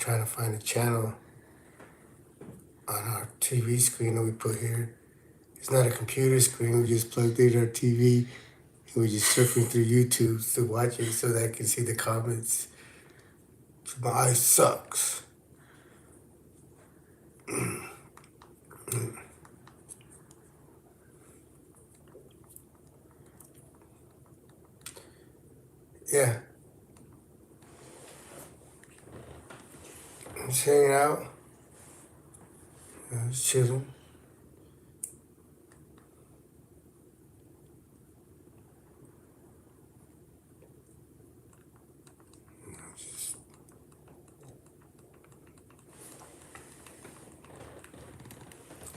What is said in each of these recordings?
trying to find a channel on our TV screen that we put here. It's not a computer screen. We just plugged in our TV and we're just surfing through YouTube to watch it so that I can see the comments. My eye sucks. Yeah. I'm just hanging out. Just chilling.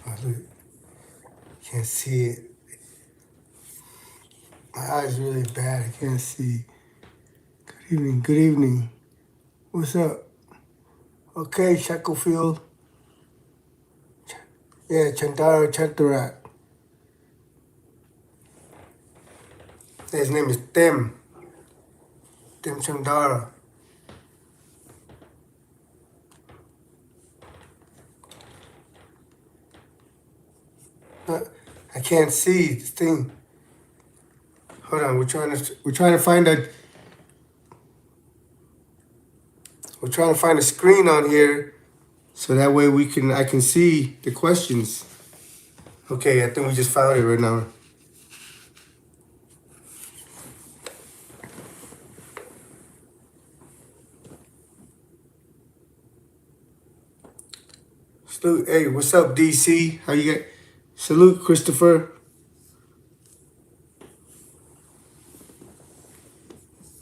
Oh, look. Can't see it. My eyes really bad. I can't see. Good evening. Good evening. What's up? Okay, Shacklefield. Yeah, Chandara Chantarak. His name is Tim. Tim Chandara. I can't see this thing. Hold on, we're trying to find a screen on here so that way I can see the questions. Okay, I think we just found it right now. Salute, hey, what's up, DC? How you got? Salute, Christopher.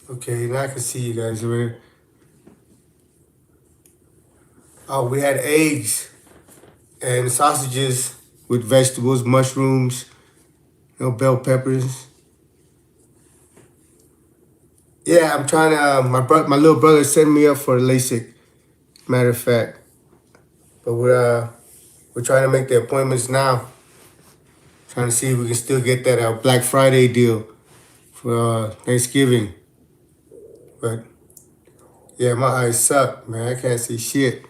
Okay, now I can see you guys over here. Oh, we had eggs and sausages with vegetables, mushrooms, bell peppers. Yeah, I'm trying to. My little brother set me up for LASIK. Matter of fact, but we're trying to make the appointments now. Trying to see if we can still get that Black Friday deal for Thanksgiving. But yeah, my eyes suck, man. I can't see shit.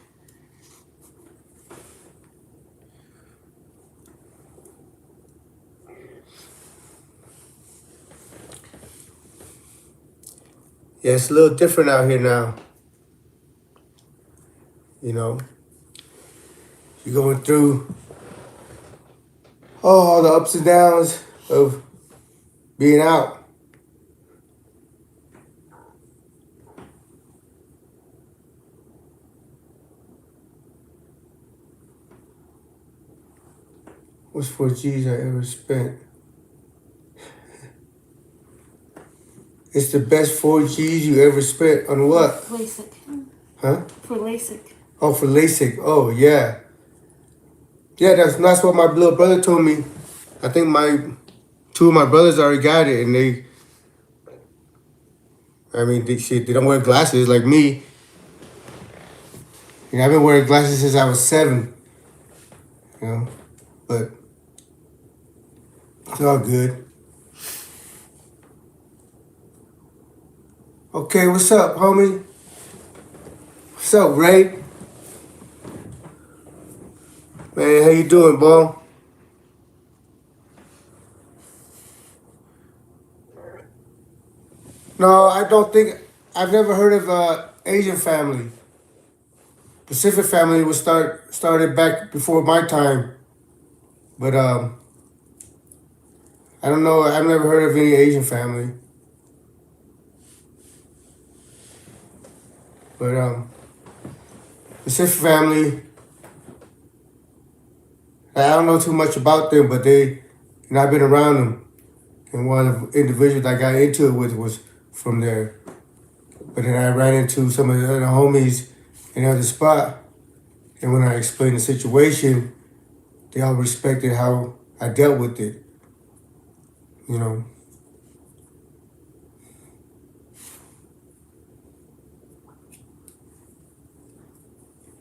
Yeah, it's a little different out here now. You're going through all the ups and downs of being out. What's 4Gs I ever spent? It's the best 4Gs you ever spent on what? LASIK. Huh? For LASIK. Oh, for LASIK. Oh, yeah. Yeah, that's what my little brother told me. I think two of my brothers already got it, and they don't wear glasses like me. I've been wearing glasses since I was 7. But it's all good. Okay, what's up, homie? What's up, Ray? Man, how you doing, bro? No, I don't think I've never heard of Asian family. Pacific family was started back before my time, but I don't know. I've never heard of any Asian family. But Pacific family, I don't know too much about them, but I've been around them. And one of the individuals I got into it with was from there. But then I ran into some of the other homies in the other spot. And when I explained the situation, they all respected how I dealt with it.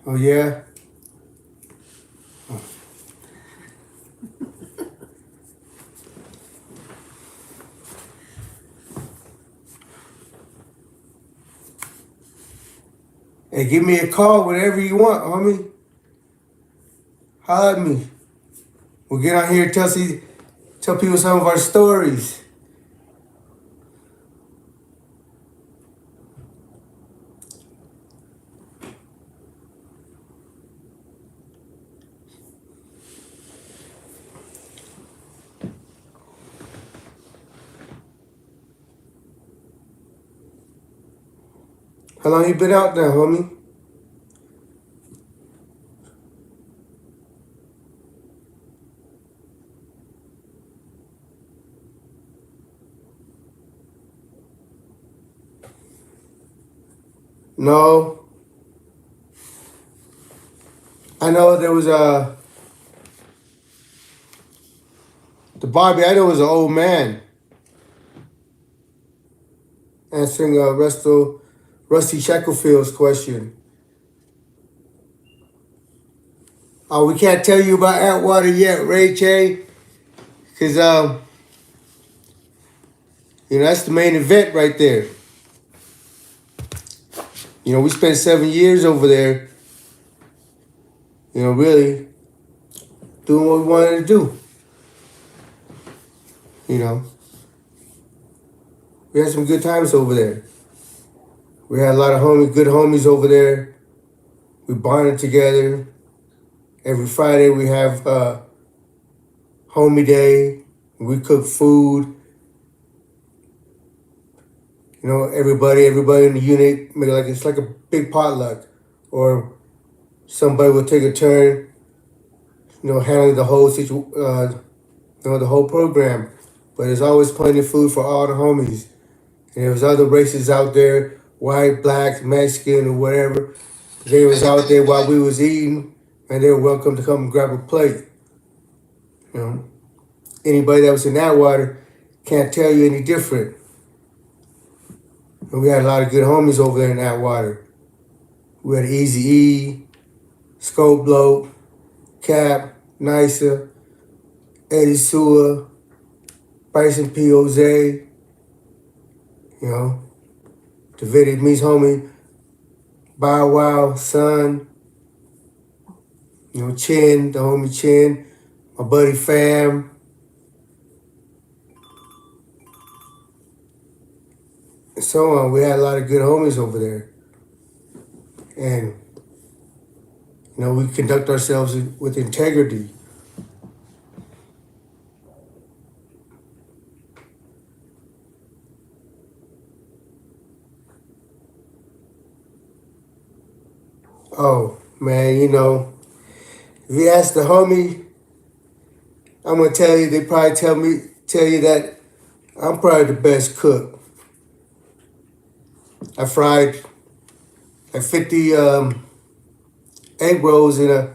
Oh, yeah? Hey, give me a call whenever you want, homie. Holler at me. We'll get on here and tell people some of our stories. How long you been out there, homie? No. I know there was the Bobby I know was an old man answering Rusty Shacklefield's question. We can't tell you about Atwater yet, Ray J, because that's the main event right there. We spent 7 years over there. Really doing what we wanted to do. We had some good times over there. We had a lot of good homies over there. We bonded together. Every Friday we have homie day. We cook food. Everybody in the unit make it's like a big potluck, or somebody will take a turn. Handling the whole the whole program. But there's always plenty of food for all the homies. And there was other races out there, white, black, Mexican, or whatever. They was out there while we was eating, and they were welcome to come and grab a plate. Anybody that was in that water can't tell you any different. And we had a lot of good homies over there in that water. We had Easy E, Scope Blow, Cap, Nisa, Eddie Sua, Bryson P. Jose, Davidic Me's homie, Bow Wow, Son, Chin, the homie Chin, my buddy Fam, and so on. We had a lot of good homies over there. And, we conduct ourselves with integrity. Oh, man, if you ask the homie, I'm gonna tell you, they probably tell you that I'm probably the best cook. I fried like 50 egg rolls in a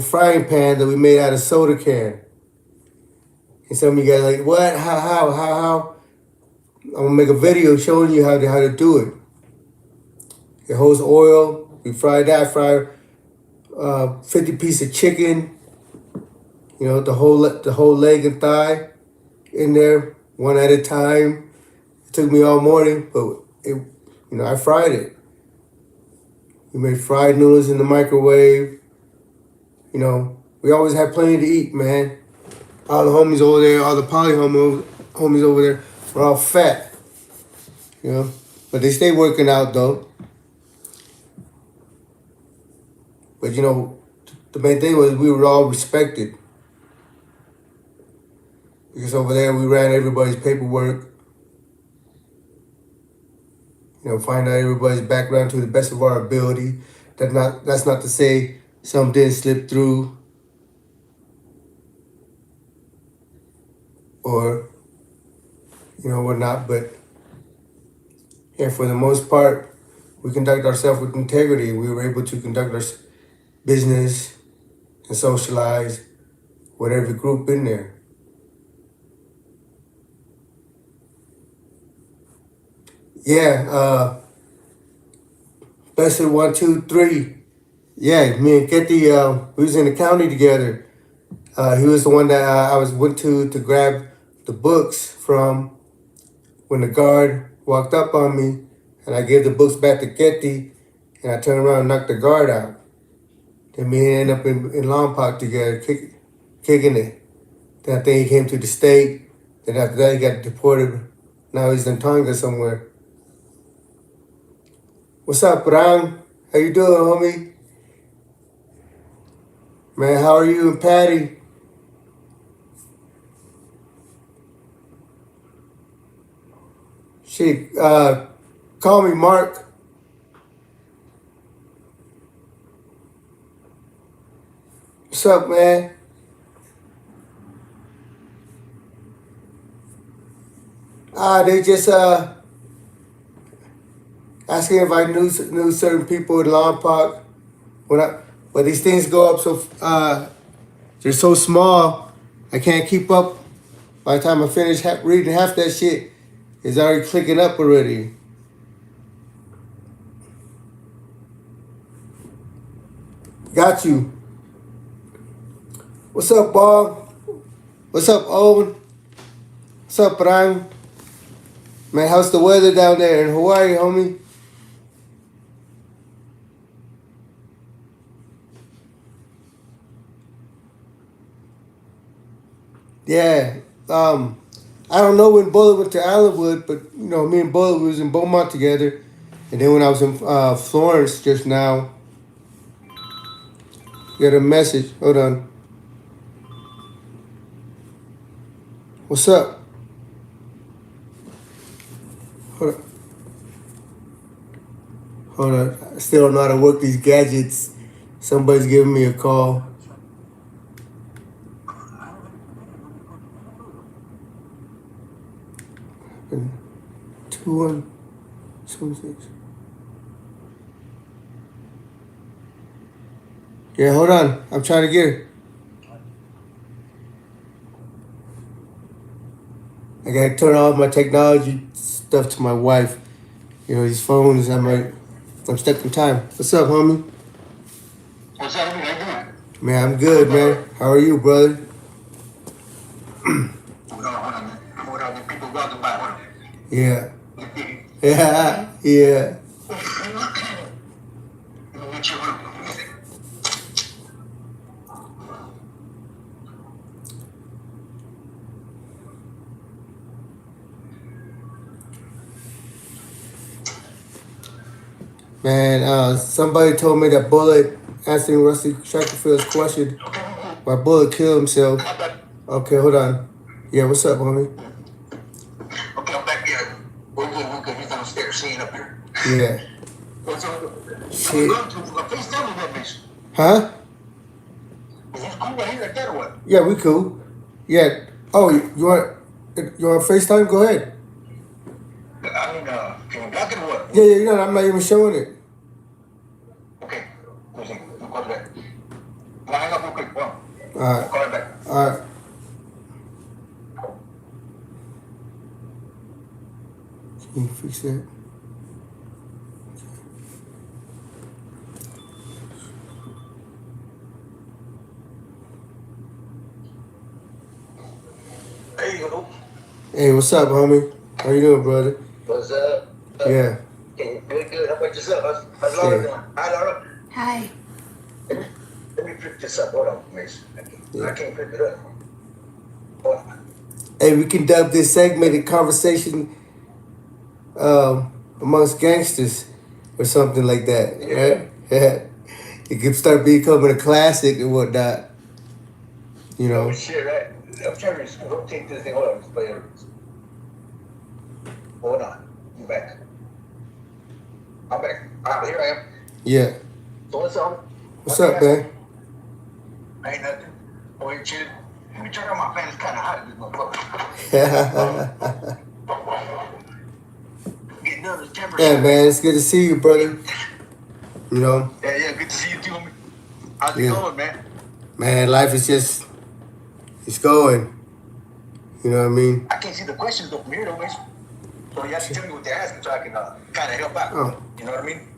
frying pan that we made out of soda can. And some of you guys are like, what? How? I'm gonna make a video showing you how to do it. It holds oil. We fried that. Fried 50 pieces of chicken. The whole leg and thigh in there, one at a time. It took me all morning, but I fried it. We made fried noodles in the microwave. We always had plenty to eat, man. All the homies over there, all the homies over there, were all fat. But they stay working out though. But the main thing was we were all respected. Because over there we ran everybody's paperwork. Find out everybody's background to the best of our ability. That's not to say some didn't slip through. Or, whatnot. But for the most part, we conduct ourselves with integrity. We were able to conduct our business and socialize with every group in there. Yeah, Bessie 1, 2, 3. Yeah, me and Ketty, we was in the county together. He was the one that I went to grab the books from when the guard walked up on me, and I gave the books back to Ketty, and I turned around and knocked the guard out. Then me and him end up in Long Park together, kicking it. Then I think he came to the state. Then after that, he got deported. Now he's in Tonga somewhere. What's up, Brang? How you doing, homie? Man, how are you and Patty? Shit, call me Mark. What's up, man? They just asking if I knew certain people in Long Park. When these things go up so they're so small, I can't keep up. By the time I finish reading half that shit, it's already clicking up already. Got you. What's up, Bob? What's up, Owen? What's up, Ryan? Man, how's the weather down there in Hawaii, homie? Yeah. I don't know when Bullet went to Allenwood, but you know, me and Bullet was in Beaumont together. And then when I was in Florence just now, got a message. Hold on. What's up? Hold on. Hold on. I still don't know how to work these gadgets. Somebody's giving me a call. And 2126. Yeah, hold on. I'm trying to get her. I gotta turn off my technology stuff to my wife. You know, these phones, I'm stuck in time. What's up, homie? What's up, homie? How you doing? Man, I'm good, man. How are you, brother? Hold on, man. Hold on, people walking by. Hold on. Yeah. Yeah, yeah. Get you one. Man, somebody told me that Bullet, answering Rusty Shackelfield's question, why Bullet killed himself. Okay, hold on. Yeah, what's up, homie? Okay, I'm back here. We're good. He's downstairs, seeing up here. Yeah. What's up? Shit. FaceTime with that bitch. Huh? Is this cool right here like that or what? Yeah, we cool. Yeah. Oh, you want FaceTime? Go ahead. I mean, can we block it or what? Yeah, you know, I'm not even showing it. Okay. We'll see. We'll call it back. I'll hang up real quick. Well, All right. we'll call it back. All right. Can you fix that? Hey, hello. Hey, what's up, homie? How you doing, brother? What's up? Yeah. Good. How about yourself? How's Laura doing? Hi, Laura. Hi. Let me pick this up. Hold on, Mesa. I can't pick it up. Hold on. Hey, we can dub this segment a conversation amongst gangsters or something like that. Right? Yeah. It could start becoming a classic and whatnot. You know. Oh, shit, right? I'm trying to rotate this thing. Hold on, let's play it. Hold on. I'm back. I'm back. Here I am. Yeah. So what's up? What's up, man? Ain't nothing. Oh, you chilling? Let me turn on my fan. It's kind of hot in this motherfucker. Getting up, the temperature. Yeah, man, it's good to see you, brother. You know? Yeah, good to see you too, homie. How's it going, man? Man, life is just, it's going. You know what I mean? I can't see the questions though from here, though, Mason. So you have to tell me what they're asking so I can kind of help out. Oh. You know what I mean?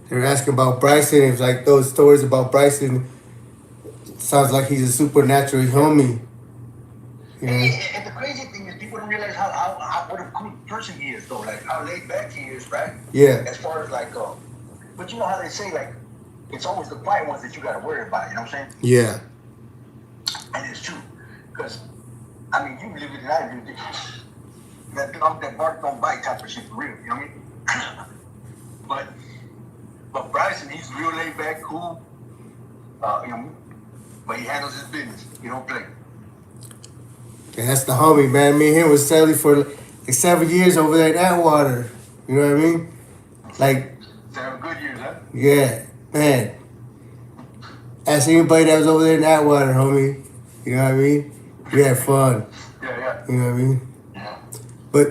They're asking about Bryson. It's like those stories about Bryson. Sounds like he's a supernatural homie. You know? And the crazy thing is people don't realize how what a cool of person he is, though. Like how laid back he is, right? Yeah. As far as like, but you know how they say like, it's always the quiet ones that you got to worry about. You know what I'm saying? Yeah. And it's true, because I mean, you live it and I live it. That dog that bark don't bite type of shit for real. You know what I mean? But Bryson, he's real laid back, cool. You know, but he handles his business. He don't play. Yeah, that's the homie, man. Me and him was selling for like 7 years over there in Atwater. You know what I mean? Like, 7 good years, huh? yeah, man. Ask anybody that was over there in Atwater, homie. You know what I mean? We had fun. Yeah. You know what I mean? Yeah. But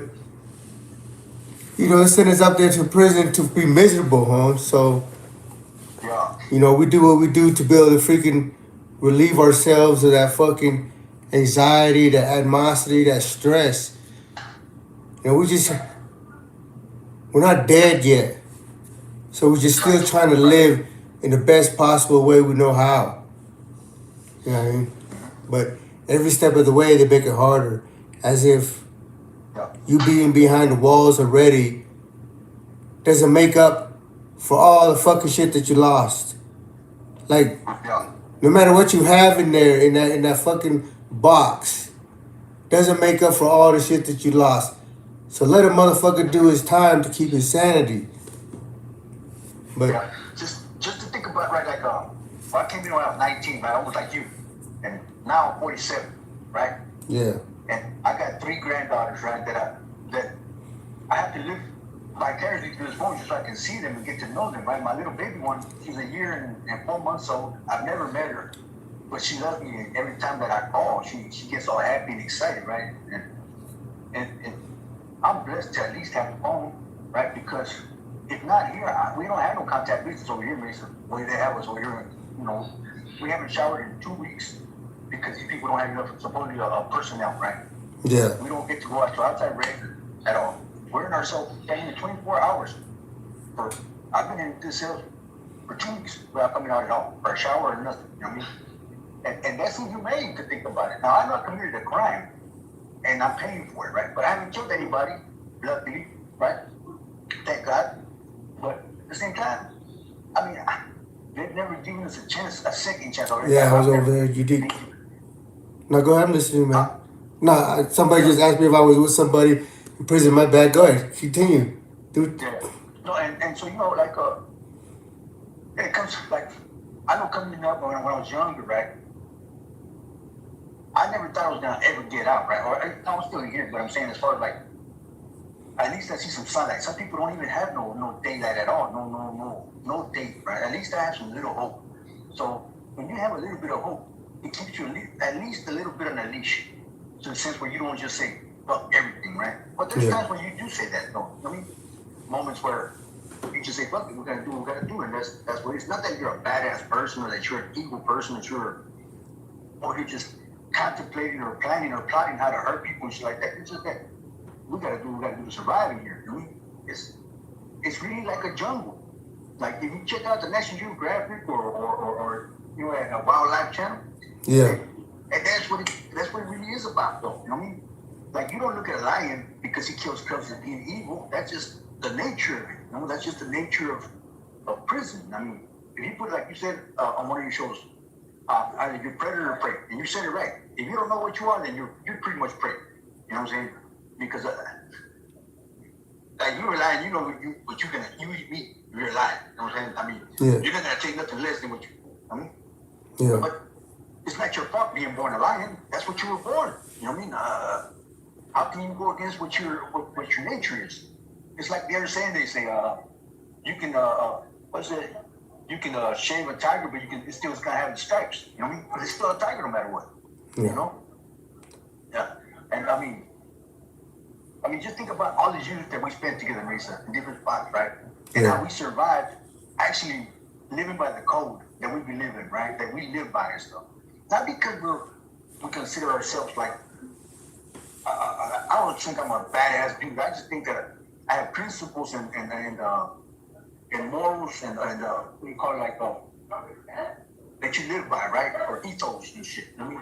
you know, they sent us up there to prison to be miserable, huh? So, Yeah. you know, we do what we do to be able to freaking relieve ourselves of that fucking anxiety, that animosity, that stress. You know, we're not dead yet. So we're just still trying to live in the best possible way we know how. You know what I mean? But every step of the way, they make it harder. As if Yeah. you being behind the walls already doesn't make up for all the fucking shit that you lost. Like, Yeah. no matter what you have in there, in that fucking box, doesn't make up for all the shit that you lost. So let a motherfucker do his time to keep his sanity. But Yeah. Just to think about, right, like, well, I came in when I was 19, right? I was like you. And now I'm 47, right? yeah, And I got 3 granddaughters, right, that I have to live vicariously through this phone just so I can see them and get to know them, right? My little baby one, she's a year and 4 months old. I've never met her, but she loves me. And every time that I call, she gets all happy and excited, right? And I'm blessed to at least have a phone, right? Because if not here, we don't have no contact business over here, Mesa. Where they have us over here, you know, we haven't showered in 2 weeks because these people don't have enough, supposedly, personnel, right? yeah, We don't get to go out to outside rec at all. We're in ourselves staying 24 hours. I've been in this cell for 2 weeks without coming out at all, or a shower or nothing. You know what I mean? And that's inhumane to think about it. Now, I've not committed a crime, and I'm paying for it, right? But I haven't killed anybody, luckily, right? Thank God. But at the same time, I mean, they've never given us a chance, a second chance already. yeah. I was over there. You did. Now go ahead and listen to me, man. No, somebody just asked me if I was with somebody in prison. My bad. Go ahead. Continue. Dude. Yeah. No, and so, you know, like, it comes, like, I know coming up when I was younger, right? I never thought I was going to ever get out, right? Or I'm still here, but I'm saying as far as, like, at least I see some sunlight. Some people don't even have no daylight at all. No day, right? At least I have some little hope. So when you have a little bit of hope, it keeps you at least a little bit on a leash. To the sense where you don't just say, fuck everything, right? But there's times when you do say that, though. I mean, moments where you just say, fuck it, we're going to do what we got to do. And that's what it's not that you're a badass person or that you're an evil person, or you're just contemplating or planning or plotting how to hurt people and shit like that. It's just that we got to do what we got to do to survive in here. I mean, it's really like a jungle. Like if you check out the National Geographic or you know, a wildlife channel, Yeah. and that's what it really is about, though. You know what I mean? Like you don't look at a lion because he kills cubs as being evil. That's just the nature of it. You know, that's just the nature of prison. I mean, if you put, like you said on one of your shows, either you're predator or prey, and you said it right. If you don't know what you are, then you're pretty much prey. You know what I'm saying? Because like you're a lion, you know what you're gonna eat meat. You're a lion. You know what I'm saying? I mean, you're not gonna take nothing less than what you. I mean, but it's not your fault being born a lion. That's what you were born. You know what I mean? How can you go against what your nature is? It's like the other saying they say, you can what's it? You can shave a tiger, but it's still gonna have the stripes. You know what I mean? But it's still a tiger no matter what. You know? Yeah. And I mean, just think about all these years that we spent together, Mesa, in different spots, right? And how we survived actually living by the code that we be living, right? That we live by and stuff. Not because we consider ourselves like, I don't think I'm a badass dude. I just think that I have principles and morals and what do you call it, like, that you live by, right? Or ethos and shit. I mean,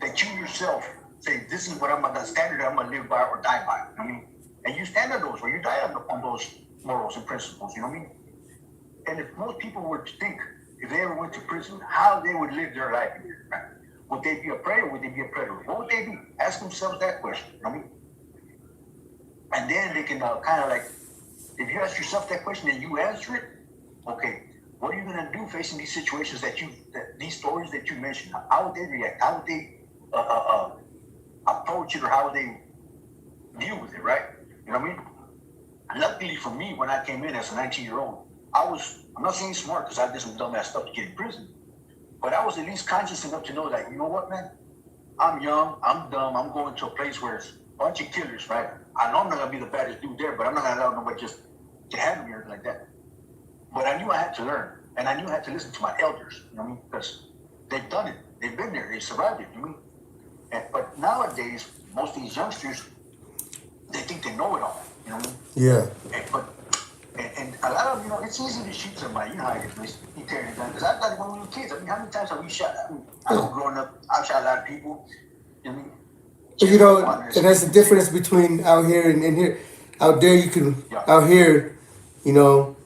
that you yourself say, this is what I'm the standard that I'm gonna live by or die by. I mean, and you stand on those, or you die on those morals and principles. You know what I mean? And if most people were to think, if they ever went to prison, how they would live their life here, right? Would they be a prey or would they be a predator? What would they be? Ask themselves that question. You know what I mean? And then they can kind of like, if you ask yourself that question and you answer it, okay, what are you gonna do facing these situations these stories that you mentioned? How would they react? How would they approach it, or how would they deal with it, right? You know what I mean? Luckily for me, when I came in as a 19-year-old, I'm not saying smart because I did some dumbass stuff to get in prison, but I was at least conscious enough to know that, you know what, man? I'm young, I'm dumb, I'm going to a place where it's a bunch of killers, right? I know I'm not gonna be the baddest dude there, but I'm not gonna allow nobody just to handle me or anything like that. But I knew I had to learn, and I knew I had to listen to my elders, you know what I mean? Because they've done it, they've been there, they survived it, you know what I mean? But nowadays, most of these youngsters, they think they know it all, you know what I mean? Yeah. And a lot of them, you know, it's easy to shoot somebody. You know how it is. You carry a gun. Because I've done it when we were kids. I mean, how many times have we shot? I know growing up, I've shot a lot of people. You know what I mean? But you know, and that's the difference between out here and here. Out there, you can, out here, you know,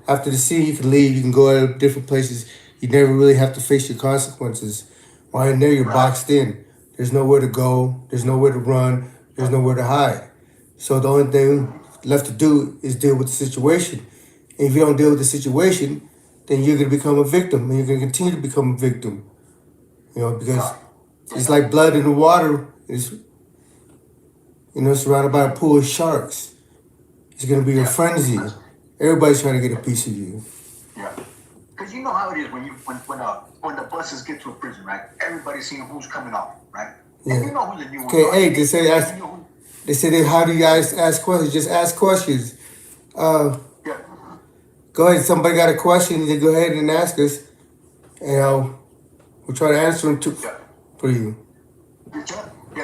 after the scene, you can leave, you can go to different places. You never really have to face your consequences. While in there, you're boxed in. There's nowhere to go. There's nowhere to run. There's nowhere to hide. So the only thing left to do is deal with the situation. And if you don't deal with the situation, then you're going to become a victim. And you're going to continue to become a victim. You know, because it's like blood in the water. It's, you know, surrounded by a pool of sharks. It's going to be a frenzy. Everybody's trying to get a piece of you. Yeah. Because you know how it is when the buses get to a prison, right? Everybody's seeing who's coming off, right? Yeah. And you know who the new one Okay, hey, they say, how do you guys ask questions? Just ask questions. Go ahead. Somebody got a question, then go ahead and ask us. And we'll try to answer them for you.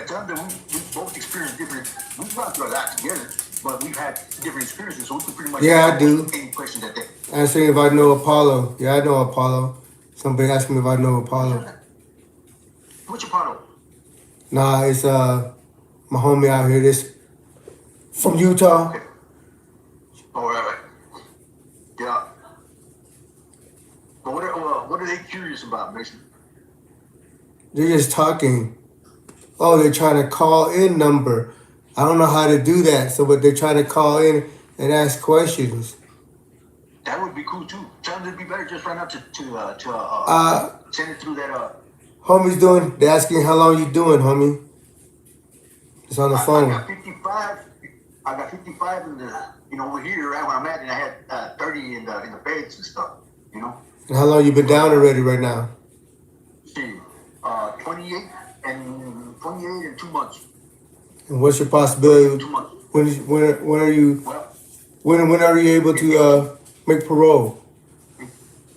Tell them that we both experienced different, we've gone through a lot together, but we've had different experiences, so we can pretty much I do. Any question that they... Asking if I know Apollo. Yeah, I know Apollo. Somebody asked me if I know Apollo. What's Apollo? Nah, it's my homie out here. This from Utah. Okay. Oh, right. Yeah. But what are they curious about, Mason? They're just talking. Oh, they're trying to call in number. I don't know how to do that. So, but they're trying to call in and ask questions. That would be cool too. Tell them it'd be better just right now to send it through that. Homie's doing. They're asking how long you doing, homie. It's on the phone. I got 55 in the, you know, over here, right where I'm at, and I had 30 in the beds and stuff, you know. And how long you been down already right now? See, 28 and 2 months. And what's your possibility? 2 months. When are you? Well, when are you able to make parole?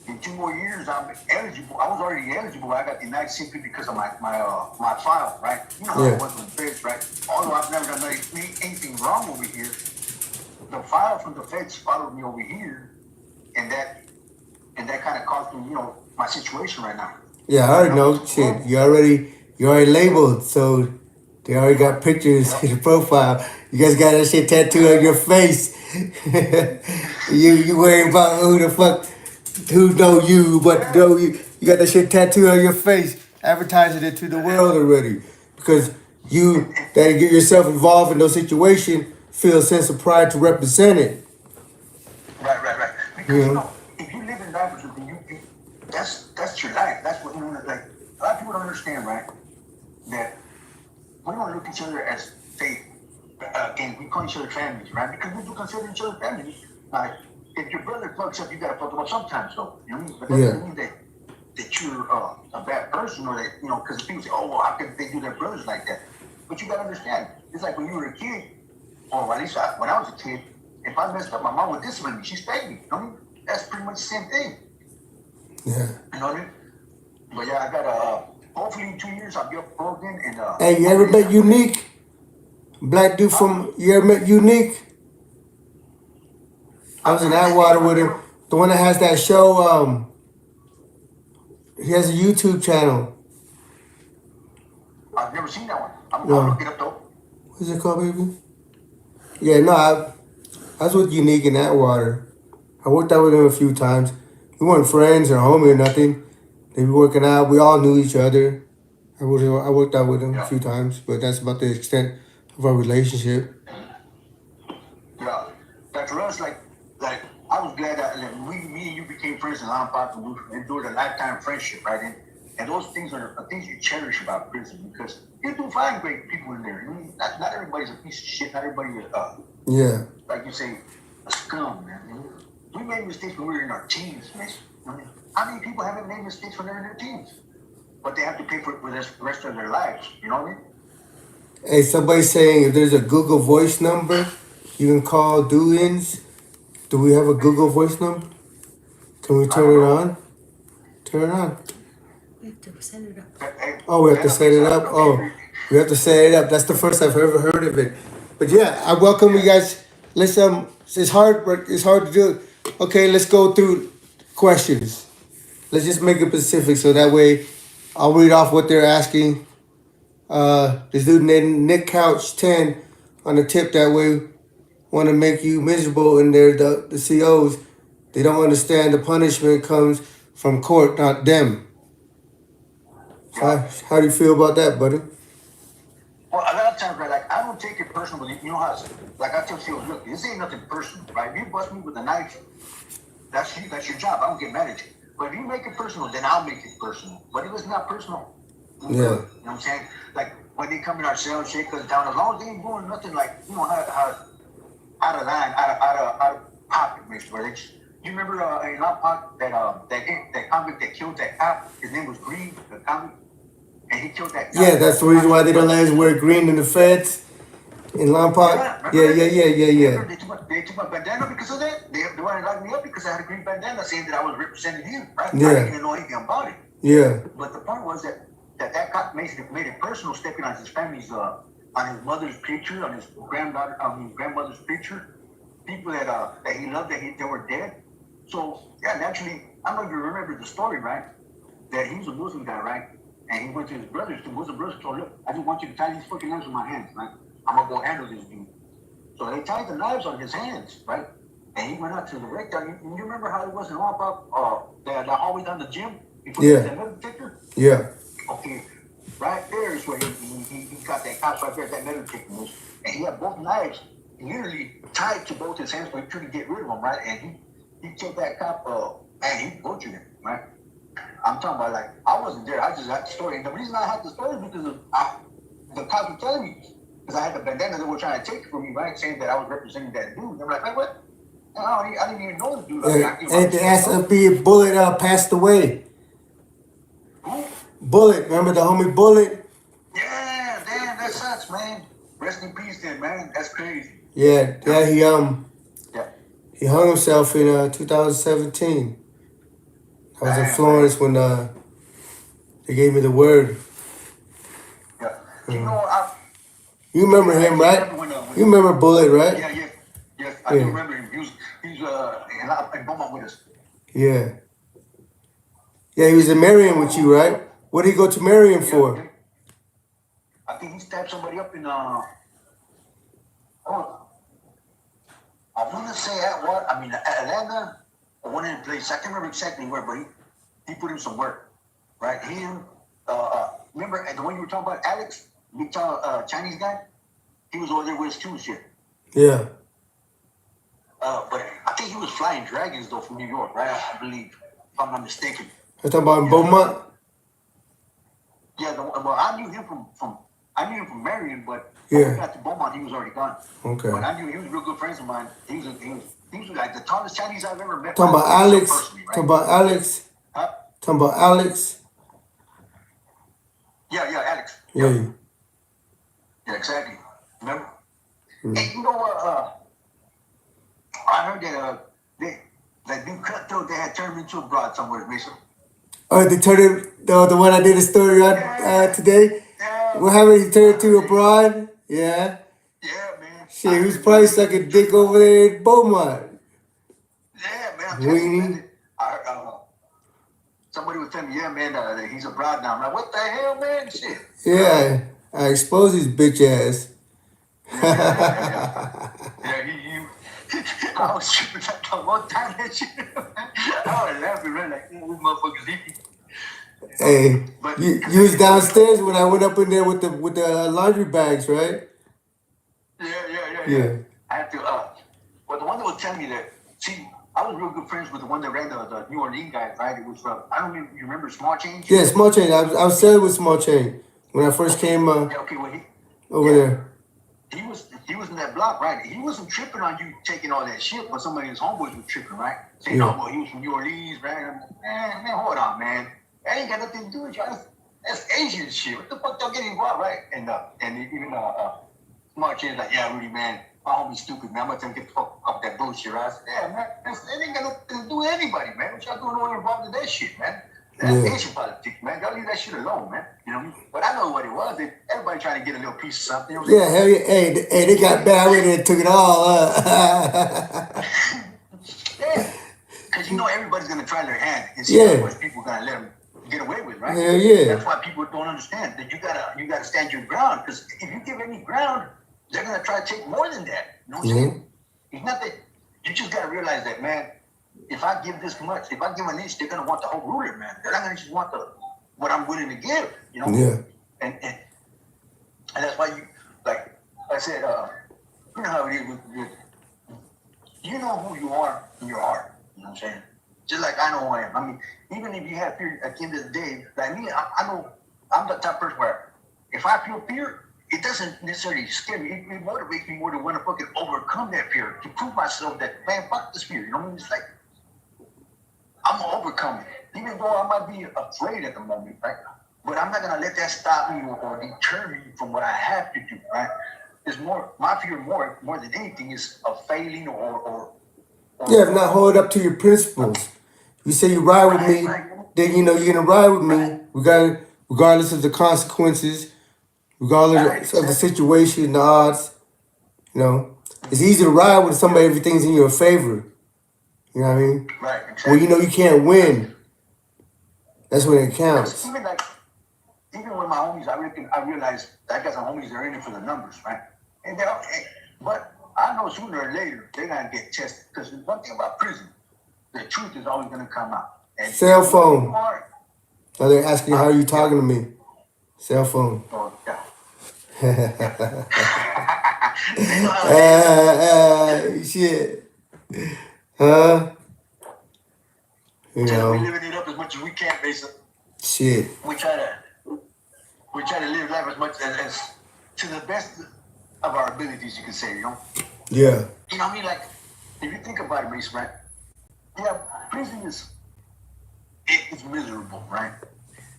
In 2 more years, I'm eligible. I was already eligible. I got denied simply because of my file, right? You know how it was with feds, right? Although I've never done anything wrong over here, the file from the feds followed me over here, and that kind of caused me, you know, my situation right now. Yeah, I already know. Shit, you already labeled, so they already got pictures in the profile. You guys got that shit tattooed on your face. you worry about who know you, but know you. You got that shit tattooed on your face, advertising it to the world already. Because you that get yourself involved in those situations, feel a sense of pride to represent it. Right. Because you know, if you live in life with something, you that's your life. That's what, you know, like a lot of people don't understand, right? That we don't look at each other as, say, again, we call each other families, right? Because we do consider each other families. Like, if your brother fucks up, you gotta fuck him up sometimes, though. You know what I mean? But that doesn't mean that you're a bad person, or that, you know, because people say, oh, well, how can they do their brothers like that? But you gotta understand, it's like when you were a kid, or at least when I was a kid, if I messed up, my mom would discipline me. She spanked me. You know what I mean? That's pretty much the same thing. Yeah. You know what I mean? But yeah, I got hopefully in 2 years I'll be up pro again. And hey, you ever met Unique? Black dude from you ever met Unique? I was in Atwater with him. The one that has that show. He has a YouTube channel. I've never seen that one. I'll look it up though. What's it called, baby? Yeah, no, I was with Unique in Atwater. I worked out with him a few times. We weren't friends or homie or nothing. They be working out. We all knew each other. I worked out with him a Yeah. few times, but that's about the extent of our relationship. Yeah. Like for us, like I was glad that me and you became friends in Lombard and we endured a lifetime friendship, right? And those things are things you cherish about prison because you do find great people in there. I mean, not everybody's a piece of shit. Not everybody is, Yeah. like you say, a scum, man. I mean, we made mistakes when we were in our teens, man. I mean, how many people haven't made mistakes when they're in their teens? But they have to pay for it with the rest of their lives. You know what I mean? Hey, somebody's saying if there's a Google Voice number, you can call do-ins. Do we have a Google Voice number? Can we turn it on? Turn it on. We have to set it up. Oh, we have to set it up? Oh, we have to set it up. That's the first I've ever heard of it. But yeah, I welcome you guys. Let's it's hard, but it's hard to do. Okay, let's go through questions. Let's just make it specific so that way I'll read off what they're asking. This dude named Nick Couch 10 on the tip that way want to make you miserable, and they're the COs. They don't understand the punishment comes from court, not them. So how do you feel about that, buddy? Well, a lot of times, right, like, I don't take it personally. You know how, like, I tell people, look, this ain't nothing personal, right? If you bust me with a knife, that's your job. I don't get mad at you. But if you make it personal, then I'll make it personal. But if it's not personal, Yeah. You know what I'm saying? Like, when they come in our cell and shake us down, as long as they ain't doing nothing like, you know, how out of line, out of pocket, where they just, you remember in our pocket that convict that killed that cop? His name was Green, the convict, and he killed that cop. Yeah, that's the reason why they don't let us wear green in the feds in Lombard. Yeah. They took my bandana because of that. They wanted to lock me up because I had a green bandana saying that I was representing him, right? Yeah. I didn't even know anything about it. Yeah. But the point was that cop made it personal, stepping on his family's on his mother's picture, on his grandmother's picture, people that he loved they were dead. So yeah, naturally, I don't know if you remember the story, right? That he was a Muslim guy, right? And he went to his brothers. The Muslim brothers told him, "Look, I just want you to tie these fucking knives on my hands, right? I'm gonna go handle this dude." So they tied the knives on his hands, right? And he went out to the rector. You remember how it was in the hallway down the gym? Yeah. That metal detector? Yeah. Okay, right there is where he got that cops right there, that metal detector was. And he had both knives literally tied to both his hands for him to get rid of them, right? And he took that cop, and he butchered him, right? I'm talking about, like, I wasn't there. I just had the story. And the reason I had the story is because the cops were telling me, because I had the bandana that were trying to take from me, right? Saying that I was representing that dude. I'm like, hey, what? I didn't even know the dude. And the SFB Bullet passed away. Who? Bullet, remember the homie Bullet? Yeah, damn, that sucks, man. Rest in peace, then, man. That's crazy. Yeah, Yeah. he hung himself in 2017. I was in Florence when they gave me the word. Yeah. You know, You remember him, right? You remember Bullet, right? Yes, I do remember him. He's in Beaumont with us. Yeah. Yeah, he was in Marion with you, right? What did he go to Marion for? I think he stabbed somebody up in I want to say Atlanta, or one of the places. I can't remember exactly where, but he put in some work, right? Him, remember the one you were talking about, Alex, big tall Chinese guy? He was over there with us too, shit. Yeah. But I think he was flying dragons though from New York, right? I believe, if I'm not mistaken. You're talking about in Beaumont? Yeah, well, I knew him from Marion, but yeah. when we got to Beaumont, he was already gone. Okay. But I knew he was real good friends of mine. He was like the tallest Chinese I've ever met. Talking about Alex. Right? Talking about Alex. Huh? Talking about Alex. Yeah, Alex. Yeah. Yeah, exactly. Remember? Mm. And you know what? I heard that new cutthroat they had turned into a broad somewhere, Mesa. Oh, they turned it, the one I did a story on today? Yeah. What happened? He turned to a broad? Yeah. Yeah, man. Shit, he was probably sucking dick over there in Beaumont. Yeah, man. I'm telling you, man. somebody would tell me, yeah, man, that he's abroad now. I'm like, what the hell, man? Shit. Yeah, I exposed his bitch ass. Yeah, I was tripping like the one time that shit. I was laughing, right? Like, we motherfuckers eating. Hey, But you was downstairs when I went up in there with the laundry bags, right? Yeah. I had to, but the one that was telling me that, see, I was real good friends with the one that ran the New Orleans guy, right? It was from, I don't know if you remember Small Change? Yeah, Small Chain. I was selling with Small Chain when I first came Yeah, okay, well, over there. He was in that block, right? He wasn't tripping on you taking all that shit, but somebody in his homeboys was tripping, right? Saying, oh, well, he was from New Orleans, right? Man, hold on, man. That ain't got nothing to do with y'all. That's Asian shit. What the fuck y'all getting involved, right? And even Smart Chan's like, yeah, Rudy, man, my homie's stupid, man. I'm gonna tell him get the fuck up that bullshit, right? I said, yeah, man, that ain't got nothing to do with anybody, man. What y'all doing all involved in that shit, man? That's Asian politics, man. Y'all leave that shit alone, man. You know what I mean? But I know what it was. Everybody trying to get a little piece of something. Yeah, hell yeah. Hey, they got bad with it and took it all. Yeah. Because you know everybody's going to try their hand and see how much people are going to let them get away with, right? Hell yeah. That's why people don't understand that you gotta stand your ground. Because if you give any ground, they're going to try to take more than that. You know what I'm saying? It's not that. You just got to realize that, man. If I give this much, if I give an inch, they're gonna want the whole ruler, man. They're not gonna just want what I'm willing to give, you know. Yeah. And that's why you, like I said, you know how it is with you know who you are in your heart. You know what I'm saying? Just like I know who I am. I mean, even if you have fear, at the end of the day, like me, I know I'm the type of person where if I feel fear, it doesn't necessarily scare me. It motivates me more to want to fucking overcome that fear, to prove myself that, man, fuck this fear. You know what I mean? It's like, I'm gonna overcome it, even though I might be afraid at the moment, right? But I'm not gonna let that stop me or deter me from what I have to do, right? It's more my fear more than anything is of failing or yeah, if not hold up to your principles. You say you ride with me, then you know you're gonna ride with me. Regardless of the consequences, regardless of the situation, the odds. You know, it's easy to ride when somebody everything's in your favor. You know what I mean? Right, exactly. Well, you know you can't win. That's when it counts. Even with my homies, I realize that I got some homies that are in it for the numbers, right? And but I know sooner or later they're gonna get tested. Because one thing about prison, the truth is always gonna come out. And cell phone. Now they're asking how are you talking to me? Cell phone. Oh, yeah. Shit. Huh? You know. We're living it up as much as we can, basically. Shit. We try to live life as much as to the best of our abilities, you can say, you know? Yeah. You know what I mean? Like, if you think about it, Mesa, right? Yeah, prison it's miserable, right?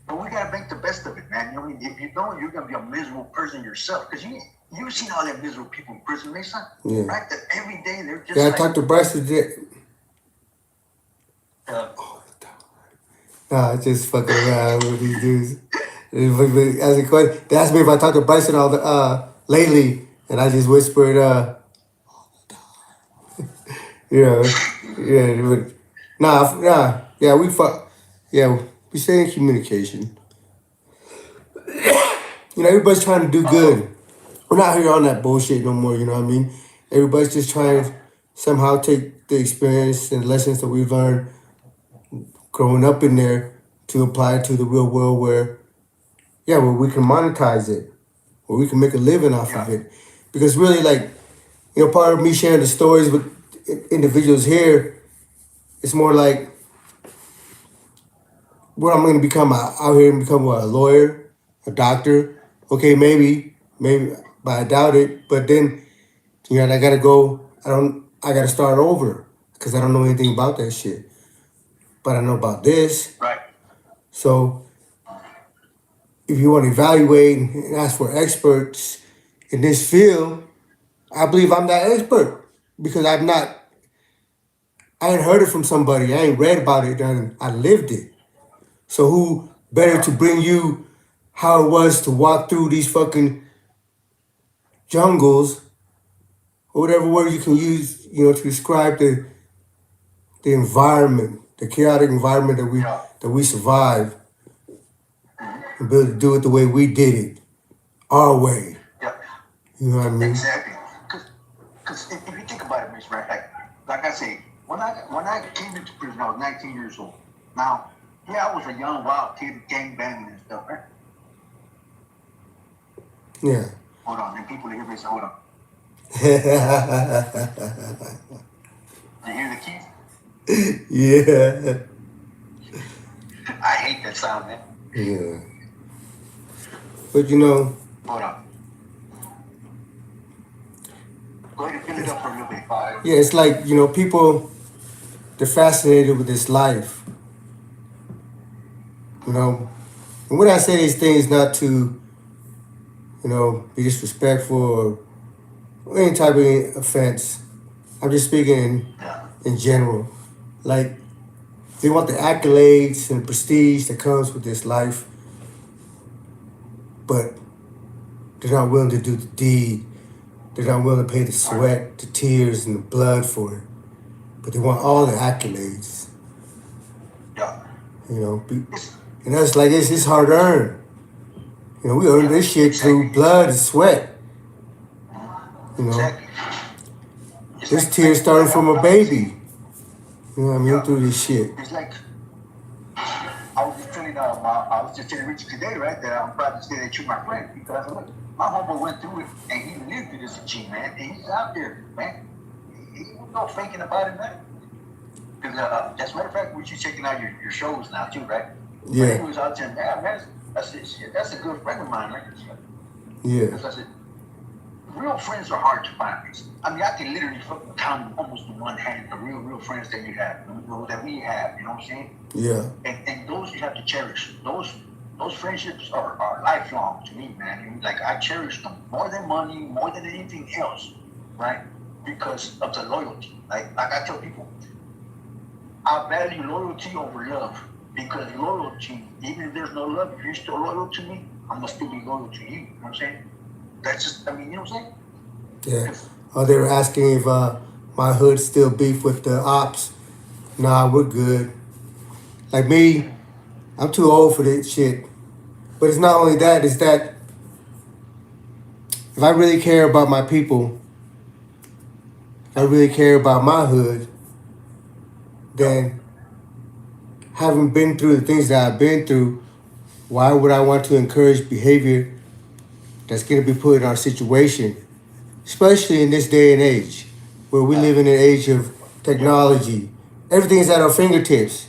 But we gotta make the best of it, man. You know what I mean? If you don't, you're gonna be a miserable person yourself. Because you've seen all that miserable people in prison, Mesa? Yeah. Right? That every day they're just I talked to Bryce today. Nah, I just fucking around with these dudes. As a question, they asked me if I talked to Bryson all the lately, and I just whispered, yeah, we fuck, yeah, we stay in communication. You know, everybody's trying to do good. We're not here on that bullshit no more. You know what I mean? Everybody's just trying to somehow take the experience and lessons that we've learned growing up in there to apply it to the real world where we can monetize it, where we can make a living off of it. Because really, like, you know, part of me sharing the stories with individuals here, it's more like what I'm going to become out here and become a lawyer, a doctor. Okay, maybe, but I doubt it. But then, you know, I got to start over because I don't know anything about that shit. But I know about this. Right. So if you want to evaluate and ask for experts in this field, I believe I'm that expert because I ain't heard it from somebody. I ain't read about it and I lived it. So who better to bring you how it was to walk through these fucking jungles, or whatever word you can use, you know, to describe the environment the chaotic environment that we survive, and be able to do it the way we did it, our way. Yeah. You know what I mean? Exactly. Because if you think about it, Miss, right? Like I say, when I came into prison, I was 19 years old. Now, yeah, I was a young wild kid, gang banging and stuff, right? Yeah. Hold on, and people hear me say, hold on. You hear the keys? Yeah. I hate that sound, man. Yeah. But you know. Hold on. Go ahead and fill it up for a little bit. Yeah, it's like, you know, people, they're fascinated with this life. You know, and when I say these things, not to, you know, be disrespectful or any type of offense. I'm just speaking in general. Like, they want the accolades and prestige that comes with this life, but they're not willing to do the deed. They're not willing to pay the sweat, the tears, and the blood for it. But they want all the accolades. Yeah. You know, and that's like, it's hard earned. You know, we earn this shit through blood and sweat. You know, this tear started from a baby. You know what I mean? Through this shit. It's like, I was just telling Richie today, right, that I'm proud to say that you're my friend, because look, my homeboy went through it and he lived through this G, man, and he's out there, man. He was no faking about it, man. Because as a matter of fact, we should checking out your shows now too, right? Yeah. But he was out there, man, that's a good friend of mine, right? Yeah. Because I said, real friends are hard to find. I mean, I can literally count almost in one hand the real friends that you have, that we have. You know what I'm saying? Yeah. And those you have to cherish. Those friendships are lifelong to me, man. And like, I cherish them more than money, more than anything else, right? Because of the loyalty. Like I tell people, I value loyalty over love, because loyalty, even if there's no love, if you're still loyal to me, I'm gonna still be loyal to you. You know what I'm saying? That's just, I mean, you know what I'm saying? Yeah. Oh, they were asking if my hood still beef with the ops. Nah, we're good. Like me, I'm too old for this shit. But it's not only that, it's that if I really care about my people, if I really care about my hood, then having been through the things that I've been through, why would I want to encourage behavior that's going to be put in our situation, especially in this day and age, where we live in an age of technology. Everything is at our fingertips.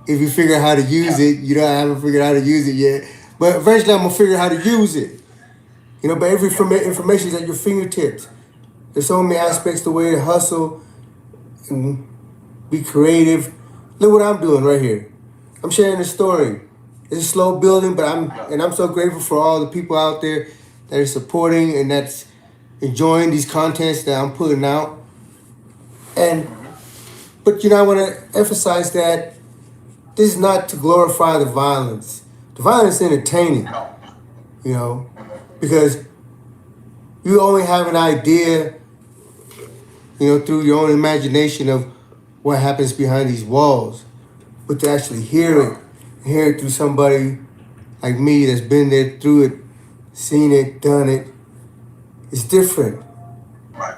If you figure out how to use it, you know, I haven't figured out how to use it yet, but eventually I'm going to figure out how to use it. You know, but every information is at your fingertips. There's so many aspects to the way to hustle and be creative. Look what I'm doing right here. I'm sharing a story. It's a slow building, but I'm so grateful for all the people out there that are supporting and that's enjoying these contents that I'm putting out. But you know, I want to emphasize that this is not to glorify the violence. The violence is entertaining, you know, because you only have an idea, you know, through your own imagination of what happens behind these walls. But to actually hear it through somebody like me that's been there, through it, seen it, done it, it's different. Right.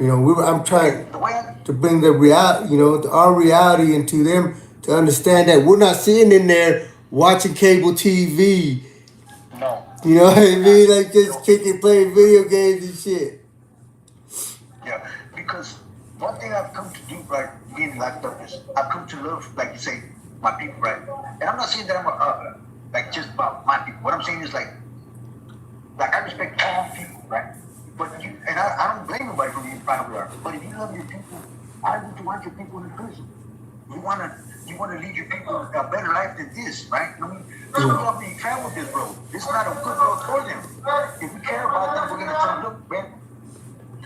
You know, I'm trying to bring the reality, you know, our reality into them to understand that we're not sitting in there watching cable TV. No. You know what I mean? Like just kicking, playing video games and shit. Yeah, because one thing I've come to do, right, being locked up is I've come to love, like you say, my people, right? And I'm not saying that I'm like just about my people. What I'm saying is like I respect all people, right? But I don't blame nobody for being proud of that. But if you love your people, why would you want your people in prison? You wanna lead your people a better life than this, right? I mean, some people are being traveled this road. This is not a good road for them. If we care about them, we're gonna tell them, look, man,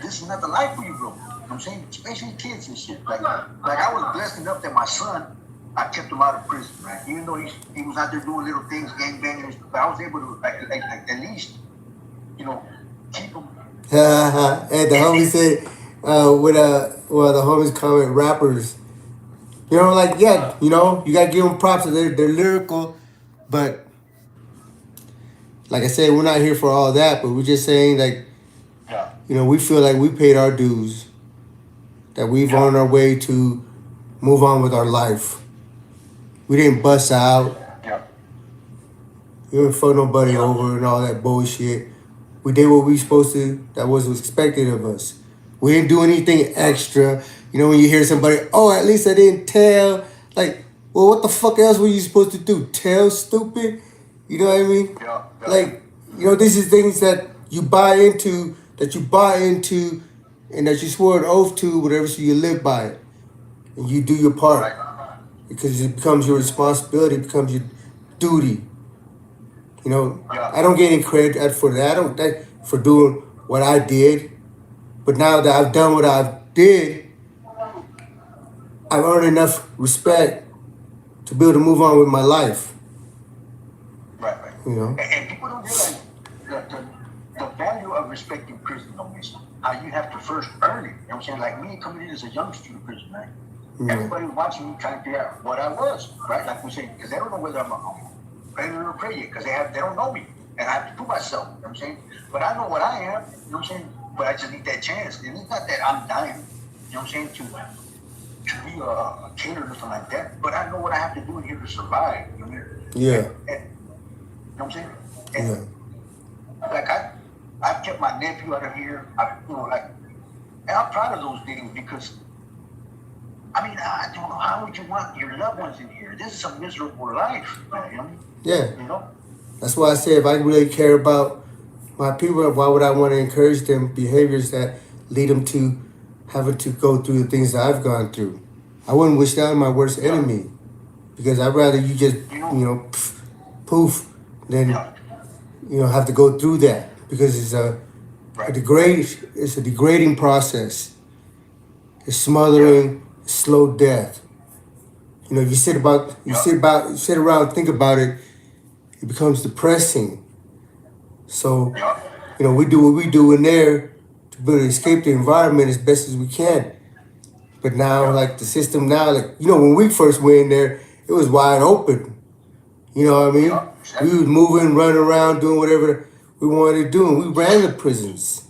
this is not the life for you, bro. You know what I'm saying? Especially kids and shit. Like I was blessed enough that my son, I kept him out of prison, right? Even though he was out there doing little things, gang banging and stuff, but I was able to like at least, you know, keep him. And the homie said, the homies call it rappers. You know, like yeah, you know, you gotta give them props. They're lyrical, but like I said, we're not here for all that. But we're just saying like, Yeah. you know, we feel like we paid our dues, that we've Yeah. on our way to move on with our life. We didn't bust out. Yeah. We didn't fuck nobody Yeah. over and all that bullshit. We did what we supposed to. That was expected of us. We didn't do anything extra. You know, when you hear somebody, oh, at least I didn't tell. Like, well, what the fuck else were you supposed to do? Tell, stupid. You know what I mean? Yeah. Yeah. Like, you know, this is things that you buy into, and that you swore an oath to, whatever. So you live by it, and you do your part Right. because it becomes your responsibility, it becomes your duty. You know, Yeah. I don't get any credit for that. I don't for doing what I did. But now that I've done what I did, I've earned enough respect to be able to move on with my life. Right. Right. You know? And people don't realize the value of respecting prison, no Mesa. How you have to first earn it. You know what I'm saying? Like me coming in as a youngster to prison, right? Yeah. Everybody watching me trying to figure out what I was, right? Like we say, because they don't know whether I'm a predator or prey because they don't know me. And I have to prove myself, you know what I'm saying? But I know what I am, you know what I'm saying? But I just need that chance. And it's not that I'm dying, you know what I'm saying, to be a killer or something like that. But I know what I have to do in here to survive. You know what I mean? Yeah. And, you know what I'm saying? And like I've kept my nephew out of here. And I'm proud of those things because I mean, I don't know how would you want your loved ones in here. This is a miserable life, man. You know? Yeah. You know? That's why I say if I really care about my people, why would I want to encourage them behaviors that lead them to having to go through the things that I've gone through? I wouldn't wish that on my worst enemy because I'd rather you just, poof, than, have to go through that because it's a degrading process. It's smothering, slow death. You know, if you sit around and think about it, it becomes depressing. So, we do what we do in there to be able to escape the environment as best as we can. But now, like the system now, when we first went in there, it was wide open. You know what I mean? We was moving, running around, doing whatever we wanted to do, and we ran the prisons.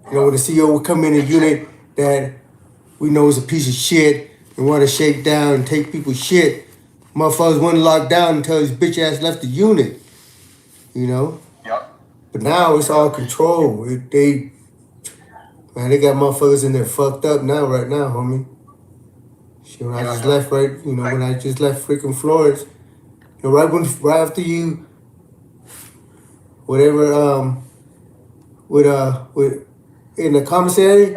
You know, when the CEO would come in a unit that we know is a piece of shit and want to shake down and take people's shit, motherfuckers wouldn't lock down until his bitch ass left the unit. You know? But now it's all control. They got motherfuckers in there fucked up right now, homie. Shit, when I just left, when I just left freaking Florence, right after you, whatever, with in the commissary,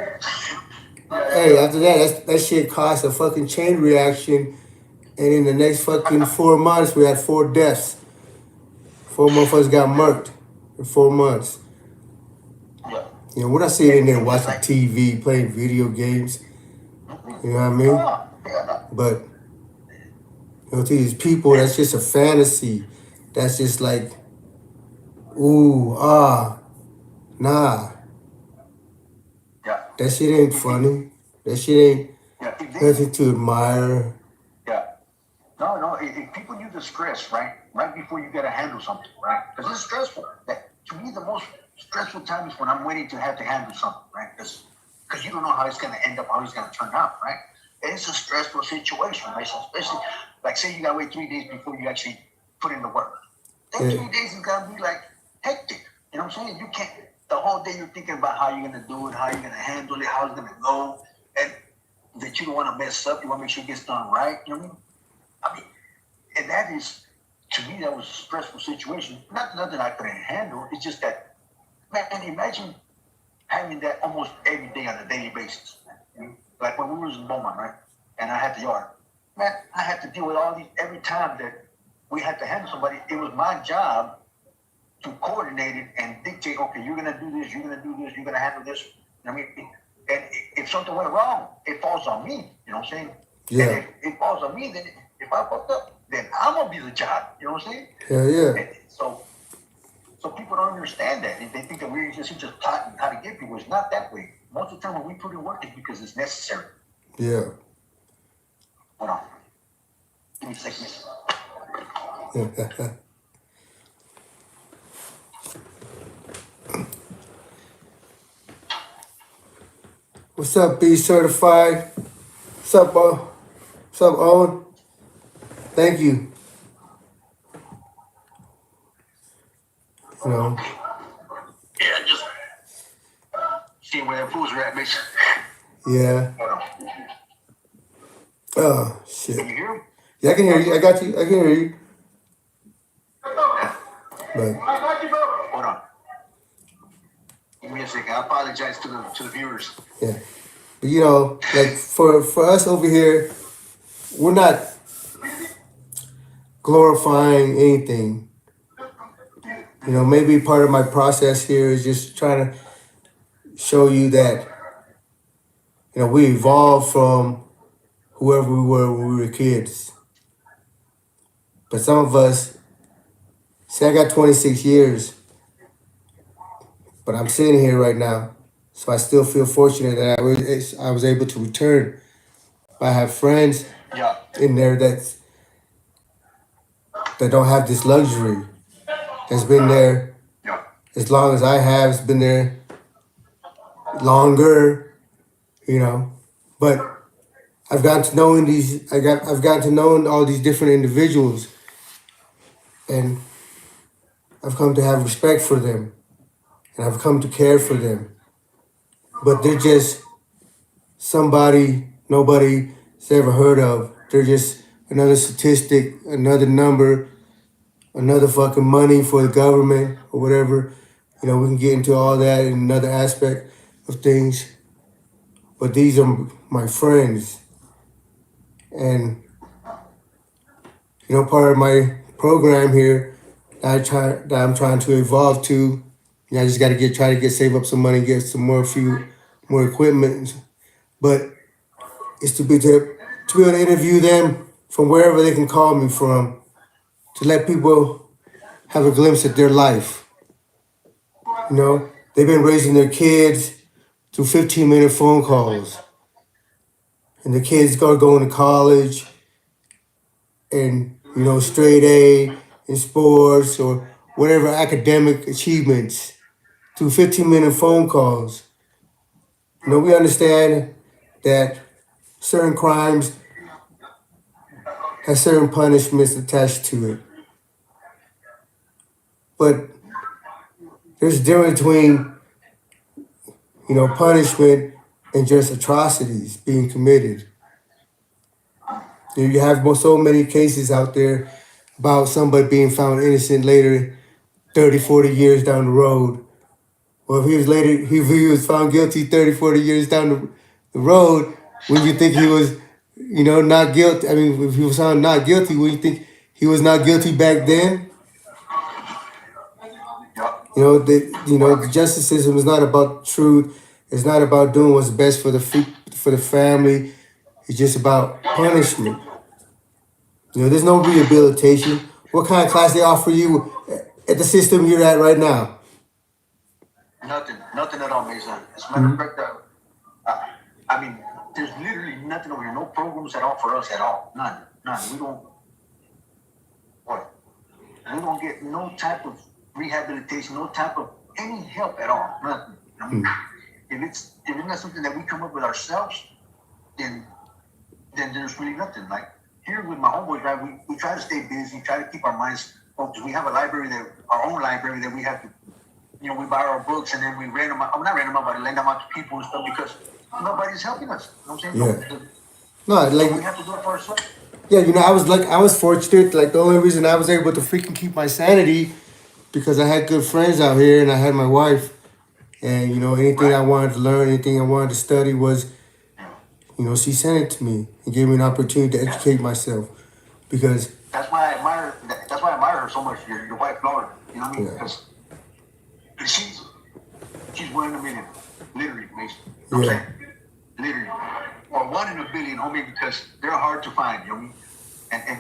hey, after that shit caused a fucking chain reaction, and in the next fucking 4 months, we had 4 deaths. 4 motherfuckers got murked in 4 months. You know, we're not sitting in there watching TV, playing video games. You know what I mean? But, to these people, that's just a fantasy. That's just like, ooh, nah. That shit ain't funny. That shit ain't nothing to admire. No. If people knew the stress, right before you got to handle something, right? Because it's stressful. To me, the most stressful time is when I'm waiting to have to handle something, right? Because you don't know how it's going to end up, how it's going to turn out, right? And it's a stressful situation, right? So especially, like, say you got to wait 3 days before you actually put in the work. That 3 days is going to be, like, hectic. You know what I'm saying? You can't, the whole day you're thinking about how you're going to do it, how you're going to handle it, how it's going to go, and that you don't want to mess up. You want to make sure it gets done right. You know what I mean? And that is, to me, that was a stressful situation. Not nothing I couldn't handle. It's just that, man, imagine having that almost every day on a daily basis. Man. Like when we was in Beaumont, right? And I had the yard. Man, I had to deal with all these, every time that we had to handle somebody, it was my job to coordinate it and dictate, okay, you're going to do this, you're going to do this, you're going to handle this. I mean, and if something went wrong, it falls on me. You know what I'm saying? Yeah. And if it falls on me, then if I fucked up, then I'm going to be the job. You know what I'm saying? Yeah. And so people don't understand that. They think that we're just taught how to get people. It's not that way. Most of the time when we put in work, it's because it's necessary. Yeah. Hold on. Give me a second. What's up, B Certified? What's up, Bo? What's up, Owen? Thank you. You know. Yeah, just seeing where the fools are at, bitch. Yeah. Hold on. Oh shit. Can you hear him? Yeah, I can hear you. I got you. I can hear you. Yeah. But Hold on. Give me a second. I apologize to the viewers. yeah. But you know, like for us over here, we're not glorifying anything. You know, maybe part of my process here is just trying to show you that, you know, we evolved from whoever we were when we were kids. But some of us, see, I got 26 years, but I'm sitting here right now. So I still feel fortunate that I was able to return. I have friends in there that don't have this luxury. That's been there as long as I have. It's been there longer, you know. But I've gotten to knowing I've gotten to know all these different individuals, and I've come to have respect for them, and I've come to care for them. But they're just somebody nobody's ever heard of. They're just another statistic, another number, another fucking money for the government or whatever. You know, we can get into all that in another aspect of things. But these are my friends. And, you know, part of my program here that I'm trying to evolve to, you know, I just got to try to save up some money, get some more equipment. But it's to be able to interview them from wherever they can call me from, to let people have a glimpse at their life. You know, they've been raising their kids through 15-minute phone calls. And the kids are going to college and, you know, straight A in sports or whatever academic achievements through 15-minute phone calls. You know, we understand that certain crimes have certain punishments attached to it. But there's a difference between, you know, punishment and just atrocities being committed. You have so many cases out there about somebody being found innocent later, 30, 40 years down the road. Well, if he was found guilty 30, 40 years down the road, would you think he was, you know, not guilty? I mean, if he was found not guilty, would you think he was not guilty back then? The justice system is not about truth. It's not about doing what's best for the family. It's just about punishment. You know, there's no rehabilitation. What kind of class they offer you at the system you're at right now? Nothing at all, Mesa. As a matter of fact, I mean, there's literally nothing over here. No programs at all for us at all. None. We don't get no type of rehabilitation, no type of any help at all. Nothing. I mean, if it's not something that we come up with ourselves, then there's really nothing. Like here with my homeboys, right? We try to stay busy, try to keep our minds focused. We have a library our own library that we have to, you know, we buy our books and then we rent them out. Not rent them out, but lend them out to people and stuff because nobody's helping us. You know what I'm saying? Yeah. No, like we have to do it for ourselves. Yeah, you know, I was fortunate. Like the only reason I was able to freaking keep my sanity because I had good friends out here and I had my wife. And you know, anything I wanted to learn, anything I wanted to study was, you know, she sent it to me and gave me an opportunity to educate myself. Because that's why I admire her so much. Your wife, Laura. You know what I mean? Because she's one in a million, literally, Mason. You know what I'm saying? Literally. Or 1 in a billion, homie, because they're hard to find, you know what I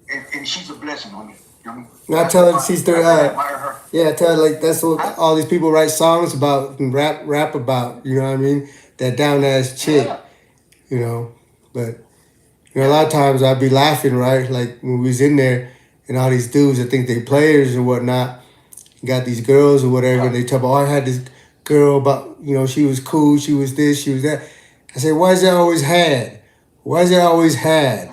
mean? And she's a blessing, homie. You know what I mean? I tell her she's I admire her. Yeah, I tell her like that's what all these people write songs about and rap about, you know what I mean? That down ass chick. You know. But You know, a lot of times I'd be laughing, right? Like when we was in there, and all these dudes that think they players or whatnot, got these girls or whatever, and they talk about, oh, I had this girl about, she was cool, she was this, she was that. I said, why is that always had? Why is that always had?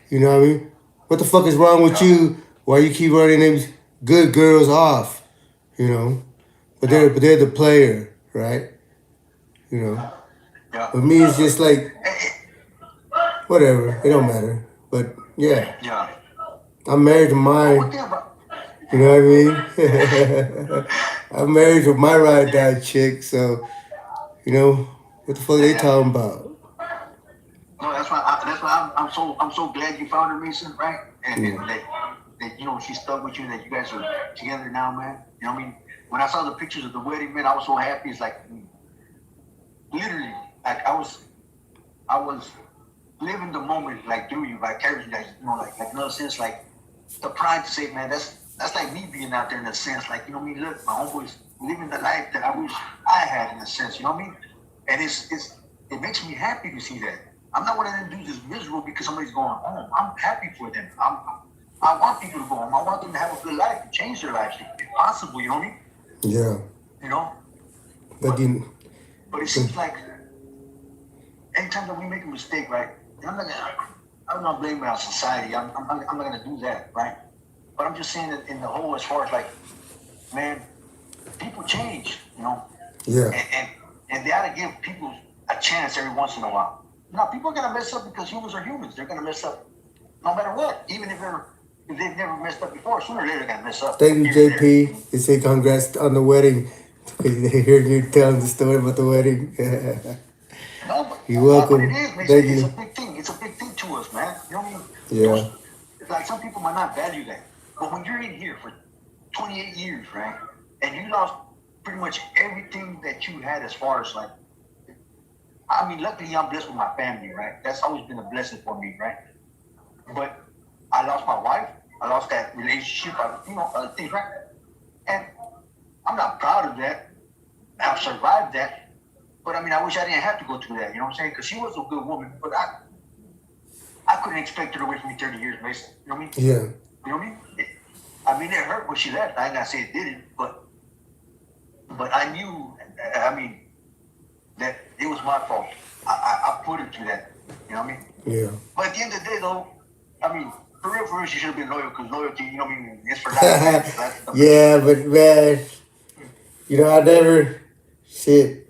You know what I mean? What the fuck is wrong with you? Why you keep running them good girls off? You know? But they're the player, right? You know? But me, it's just like, whatever. It don't matter. But yeah. I'm married to mine. You know what I mean? I'm married to my ride down chick, so what the fuck they talking about? No, I'm so glad you found her, Mason, right? And that she stuck with you, that you guys are together now, man. You know what I mean? When I saw the pictures of the wedding, man, I was so happy. It's like literally, like I was living the moment, like through you, vicariously, like in a sense, like the pride to say, man, that's like me being out there in a sense, like, you know what I mean? Look, my homeboy's living the life that I wish I had, in a sense, you know what I mean? And it makes me happy to see that. I'm not one of them dudes that's miserable because somebody's going home. I'm happy for them. I want people to go home. I want them to have a good life and change their lives if possible, you know what I mean? Yeah. You know? But it seems like anytime that we make a mistake, right? I'm not blaming our society. I'm not gonna do that, right? But I'm just saying that in the whole, as far as like, man, people change, you know? Yeah. And they ought to give people a chance every once in a while. Now, people are gonna mess up because humans are humans. They're gonna mess up no matter what. Even if they've never messed up before, sooner or later they're gonna mess up. Thank you, JP. They say congrats on the wedding. They hear you telling the story about the wedding. No, but you're welcome. It is, man. Thank It's you. a big thing. It's a big thing to us, man. You know what I mean? Yeah. Like some people might not value that, but when you're in here for 28 years, right, and you lost pretty much everything that you had as far as like, I mean, luckily I'm blessed with my family, right? That's always been a blessing for me, right? But I lost my wife. I lost that relationship. Things, right? And I'm not proud of that. I've survived that. But I mean, I wish I didn't have to go through that. You know what I'm saying? Because she was a good woman, but I couldn't expect her to wait for me 30 years, Mason. You know what I mean? Yeah. You know what I mean? It hurt when she left. I ain't gonna say it didn't, but I knew. I mean, that it was my fault. I put her through that. You know what I mean? Yeah. But at the end of the day, though, I mean, for real, she should have been loyal, because loyalty, you know what I mean, is for life. Yeah, but man, I never shit.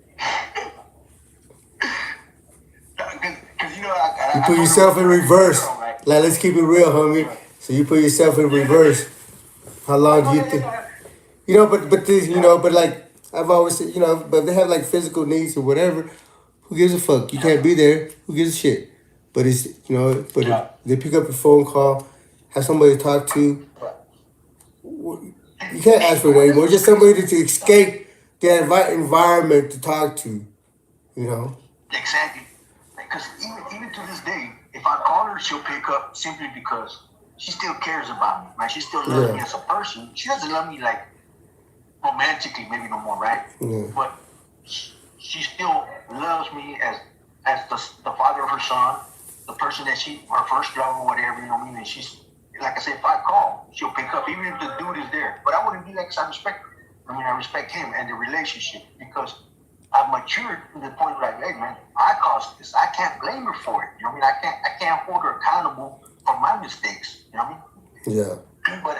You put yourself in reverse. Like, let's keep it real, homie. So you put yourself in reverse. How long do you think? But this, but like I've always said, but if they have like physical needs or whatever, who gives a fuck? You can't be there. Who gives a shit? But it's, but if they pick up your phone call, have somebody to talk to. You can't ask for it anymore. Just somebody to escape that environment to talk to, Exactly. Because even to this day, if I call her, she'll pick up simply because she still cares about me, right? She still loves me as a person. She doesn't love me like romantically, maybe no more, right? Yeah. But she still loves me as the father of her son, the person that her first love or whatever, you know what I mean? And she's, like I said, if I call, she'll pick up, even if the dude is there. But I wouldn't be like, because I respect her. I mean, I respect him and the relationship, because I've matured to the point where, like, hey, man, I caused this. I can't blame her for it. You know what I mean? I can't hold her accountable for my mistakes. You know what I mean? Yeah. But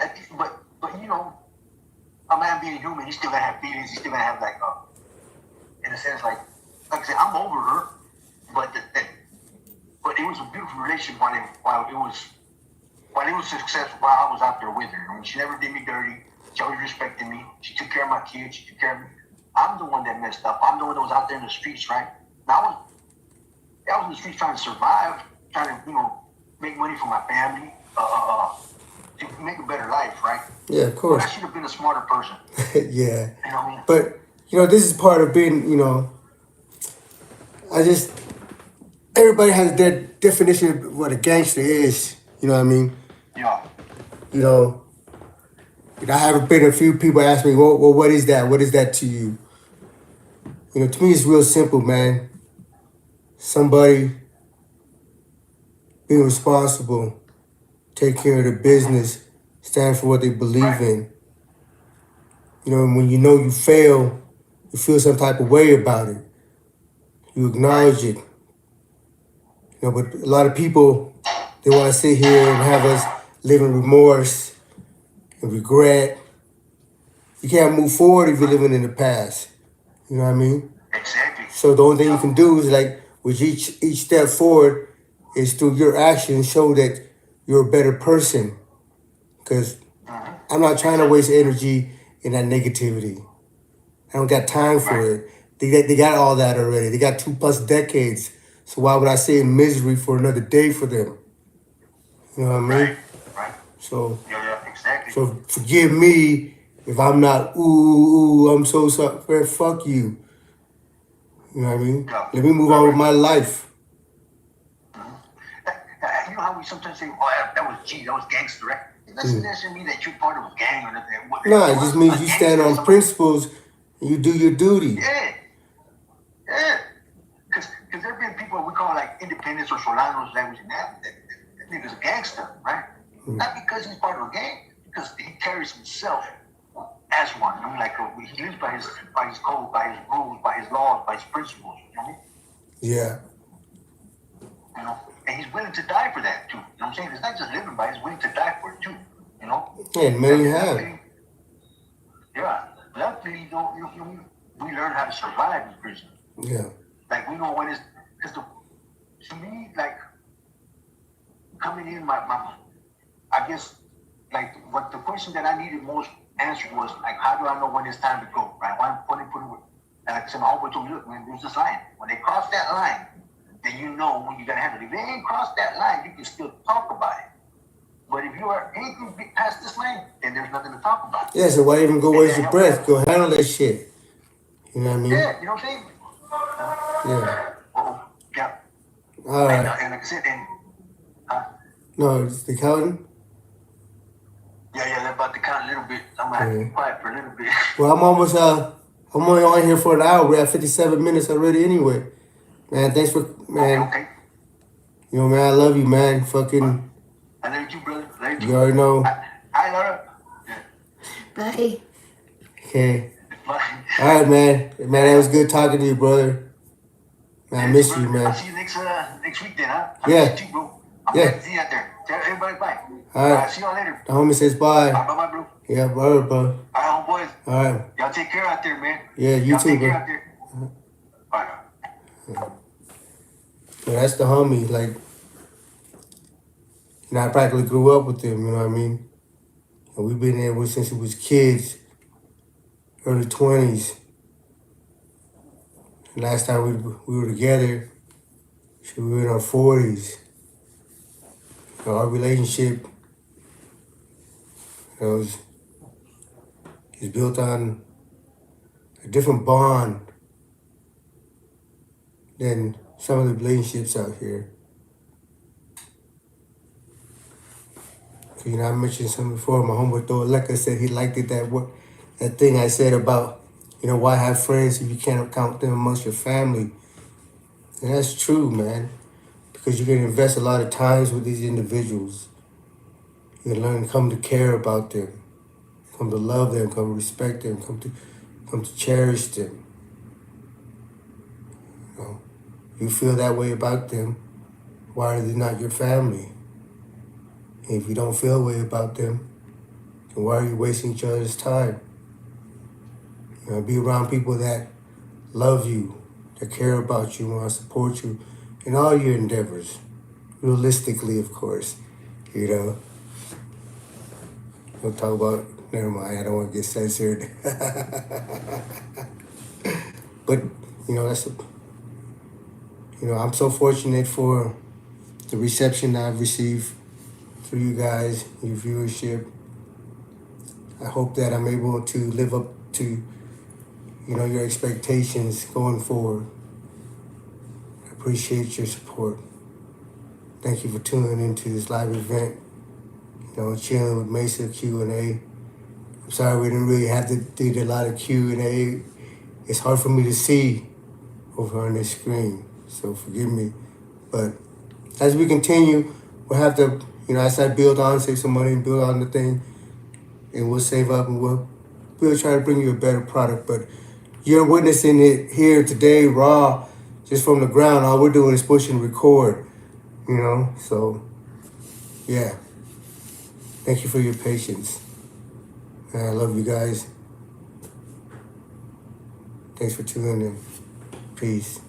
a man being human, he's still gonna have feelings. He's still gonna have like, in a sense, like I said, I'm over her, but it was a beautiful relationship while it was successful, while I was out there with her. I mean, she never did me dirty. She always respected me. She took care of my kids. She took care of me. I'm the one that messed up. I'm the one that was out there in the streets, right? Now I was in the streets trying to survive, trying to, make money for my family, to make a better life, right? Yeah, of course. But I should have been a smarter person. Yeah. You know what I mean? But, this is part of being, everybody has their definition of what a gangster is. You know what I mean? Yeah. I have been a few people ask me, well, what is that? What is that to you? To me, it's real simple, man. Somebody being responsible, take care of the business, stand for what they believe in. You know, and when you know you fail, you feel some type of way about it. You acknowledge it. You know, but a lot of people, they want to sit here and have us live in remorse and regret. You can't move forward if you're living in the past. You know what I mean? Exactly. So the only thing you can do is like with each step forward is through your actions show that you're a better person. Because I'm not trying to waste energy in that negativity. I don't got time for it. They got all that already. They got 2+ decades. So why would I stay in misery for another day for them? You know what I mean? Right. So, exactly. So forgive me if I'm not, ooh, I'm so sorry. Man, fuck you. You know what I mean? Let me move on with my life. You know how we sometimes say, oh, that was gangster, right? It doesn't necessarily mean that you're part of a gang or nothing. Nah, it just means you stand on principles and you do your duty. Yeah. Because there have been people we call like independents or Solanos language, and that nigga's a gangster, right? Not because he's part of a gang, because he carries himself as one. I mean, like he lives by his code, by his rules, by his laws, by his principles. You know what I mean? Yeah. You know, and he's willing to die for that too. You know what I'm saying? It's not just living by; he's willing to die for it too. You know? Yeah, and many have. Yeah. Luckily, we learn how to survive in prison. Yeah. Like we know when it's because to me, like coming in, I guess like what the question that I needed most answered was like, how do I know when it's time to go? Right? When they put it, and like I said, my homeboy told me, look, man, there's this line. When they cross that line, then you know when you gotta handle it. If they ain't crossed that line, you can still talk about it. But if you are anything past this line, then there's nothing to talk about. Yeah, so why even go waste your breath? Go handle that shit. You know what I mean? Yeah, you know what I'm saying? Yeah. Yeah. All right. And like I said, no, it's the counting? Yeah, they're about to count a little bit. I'm gonna have to be quiet for a little bit. Well, I'm only on here for an hour. We're at 57 minutes already anyway. Man, thanks for, man. Okay. You know, man, I love you, man. Fucking. I love you, brother. Love you. You already know. I love you. Bye. Okay. Bye. All right, man. Man, that was good talking to you, brother. Man, I miss you, man. I'll see you next week then, huh? Yeah. You, bro. I'm Yeah. glad to see you out there. Tell everybody bye. All right. See y'all later. The homie says bye. Bye, bro. Yeah, brother, bro. All right, homeboys. All right. Y'all take care out there, man. Yeah, you y'all too, take bro. care out there. Bye. Yeah, that's the homie. Like, you know, I practically grew up with him, you know what I mean? And we've been there since we was kids, early 20s. And last time we were together, we were in our 40s. You know, our relationship is built on a different bond than some of the relationships out here. You know, I mentioned something before. My homeboy Thor Lecca said he liked it that thing I said about, you know, why have friends if you can't count them amongst your family? And that's true, man. Because you can invest a lot of times with these individuals. You can learn to come to care about them, come to love them, come to respect them, come to cherish them. You know, you feel that way about them, why are they not your family? And if you don't feel a way about them, then why are you wasting each other's time? You know, be around people that love you, that care about you, want to support you in all your endeavors. Realistically, of course, you know. We'll talk about, never mind, I don't want to get censored. But, you know, I'm so fortunate for the reception I've received through you guys, your viewership. I hope that I'm able to live up to, you know, your expectations going forward. I appreciate your support. Thank you for tuning into this live event. You know, chilling with Mesa Q&A. I'm sorry we didn't really have to do a lot of Q&A. It's hard for me to see over on this screen, so forgive me. But as we continue, we'll have to, as I build on, save some money and build on the thing, and we'll save up and we'll try to bring you a better product. But you're witnessing it here today, raw, just from the ground. All we're doing is pushing record, So, yeah. Thank you for your patience. And I love you guys. Thanks for tuning in. Peace.